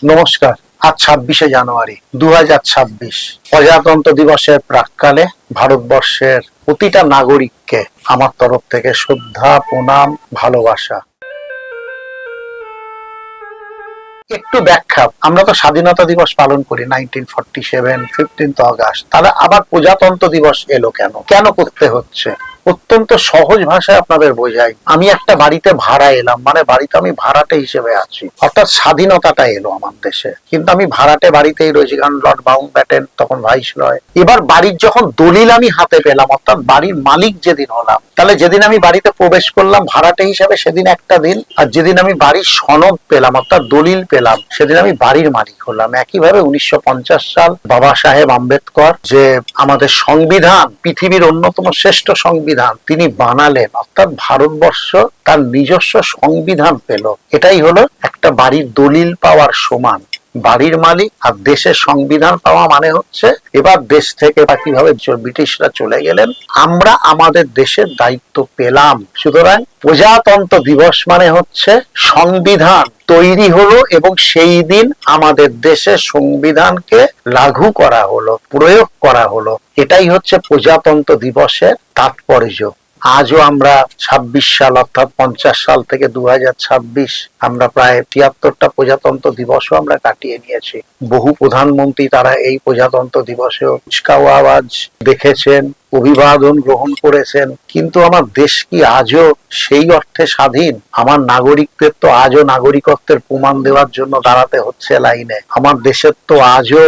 নমস্কার। আজ 26শে জানুয়ারি 2026। প্রজাতন্ত্র দিবসের প্রাক্কালে ভারতবর্ষের প্রতিটা নাগরিককে আমার তরফ থেকে শ্রদ্ধা, প্রণাম, ভালোবাসা। একটু ব্যাখ্যা, আমরা তো স্বাধীনতা দিবস পালন করি 1947 15 আগস্ট, তাহলে আবার প্রজাতন্ত্র দিবস এলো কেন? কেন করতে হচ্ছে? অত্যন্ত সহজ ভাষায় আপনাদের বোঝাই। আমি একটা বাড়িতে ভাড়া এলাম, মানে বাড়িতে আমি ভাড়াটে হিসেবে আছি, অর্থাৎ স্বাধীনতাটা এলো আমার দেশে, কিন্তু আমি ভাড়াটে বাড়িতেই রয়েছি, কারণ লর্ড মাউন্টব্যাটেন তখন ভাইসরয়। এবার বাড়ির যখন দলিল আমি হাতে পেলাম, অর্থাৎ বাড়ির মালিক যেদিন হলাম, তাহলে যেদিন আমি বাড়িতে প্রবেশ করলাম ভাড়াটে হিসেবে সেদিন একটা দিন, আর যেদিন আমি বাড়ির সনদ পেলাম অর্থাৎ দলিল পেলাম সেদিন আমি বাড়ির মালিক হলাম। একইভাবে 1950 সাল বাবা সাহেব আম্বেদকর, যে আমাদের সংবিধান, পৃথিবীর অন্যতম শ্রেষ্ঠ সংবিধান তিনি বানালেন, অর্থাৎ ভারতবর্ষ তার নিজস্ব সংবিধান পেল। এটাই হলো একটা বাড়ির দলিল পাওয়ার সমান। বাড়ির মালিক আর দেশের সংবিধান পাওয়া মানে হচ্ছে এবার দেশ থেকে কিভাবে ব্রিটিশরা চলে গেলেন, আমরা আমাদের দেশের দায়িত্ব পেলাম। সুতরাং প্রজাতন্ত্র দিবস মানে হচ্ছে সংবিধান তৈরি হলো এবং সেই দিন আমাদের দেশের সংবিধানকে লাগু করা হলো, প্রয়োগ করা হলো। এটাই হচ্ছে প্রজাতন্ত্র দিবসের তাৎপর্য। আজও আমরা 26 সাল অর্থাৎ 50 সাল থেকে 2026 আমরা প্রায় 73টা প্রজাতন্ত্র দিবসও আমরা কাটিয়ে নিয়েছি। বহু প্রধানমন্ত্রী তারা এই প্রজাতন্ত্র দিবসেও কুচকাওয়াজ দেখেছেন, অভিবাদন গ্রহণ করেছেন, কিন্তু আমার দেশ কি আজও সেই অর্থে স্বাধীন? আমার নাগরিকদের তো আজও নাগরিকত্বের প্রমাণ দেওয়ার জন্য দাঁড়াতে হচ্ছে লাইনে। আমার দেশের তো আজও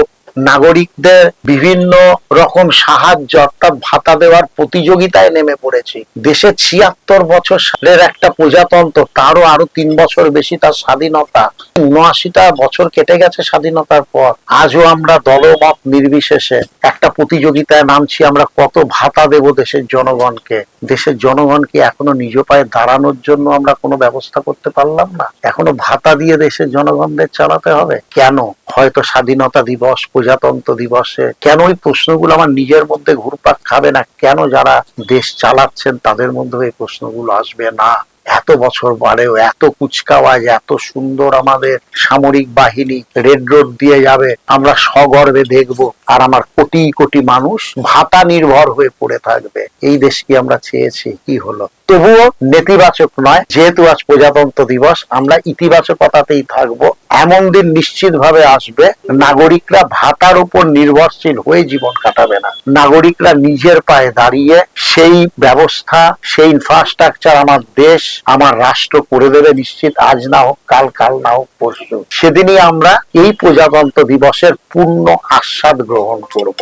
নাগরিকদের বিভিন্ন রকম সাহায্য অর্থাৎ ভাতা দেওয়ার প্রতিযোগিতায় নেমে পড়েছি। দেশে 76 বছর সালের একটা প্রজাতন্ত্র, তারও আরো 3 বছর বেশি তার স্বাধীনতা। 79টা বছর কেটে গেছে স্বাধীনতার পর, আজও আমরা দলমত নির্বিশেষে একটা প্রতিযোগিতায় নামছি। আমরা কত ভাতা দেব দেশের জনগণকে? দেশের জনগণকে এখনো নিজ পায়ে দাঁড়ানোর জন্য আমরা কোনো ব্যবস্থা করতে পারলাম না। এখনো ভাতা দিয়ে দেশের জনগণদের চালাতে হবে কেন? হয়তো স্বাধীনতা দিবস, প্রজাতন্ত্র দিবসে কেন ওই প্রশ্নগুলো আমার নিজের মধ্যে ঘুরপাক খাবে না? কেন যারা দেশ চালাচ্ছেন তাদের মধ্যে এই প্রশ্নগুলো আসবে না? এত বছর পরেও এত কুচকাওয়াজ, এত সুন্দর আমাদের সামরিক বাহিনী রেড রোড দিয়ে যাবে, আমরা সগর্বে দেখব, আর আমার কোটি কোটি মানুষ ভাতা নির্ভর হয়ে পড়ে থাকবে। এই দেশ কি আমরা চেয়েছি? কি হলো? তবুও নেতিবাচক নয়, যেহেতু আজ প্রজাতন্ত্র দিবস আমরা ইতিবাচকতাতেই থাকবো। এমন দিন নিশ্চিত ভাবে আসবে নাগরিকরা ভাতার উপর নির্ভরশীল হয়ে জীবন কাটাবে না। নাগরিকরা নিজের পায়ে দাঁড়িয়ে সেই ব্যবস্থা, সেই ইনফ্রাস্ট্রাকচার আমার দেশ, আমার রাষ্ট্র করে দেবে নিশ্চিত। আজ না হোক কাল, কাল না হোক পরশু। সেদিনই আমরা এই প্রজাতন্ত্র দিবসের পূর্ণ আস্বাদ গ্রহণ করব।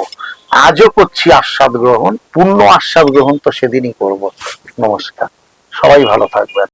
আজও করছি আস্বাদ গ্রহণ, পূর্ণ আস্বাদ গ্রহণ তো সেদিনই করব। নমস্কার, সবাই ভালো থাকবেন।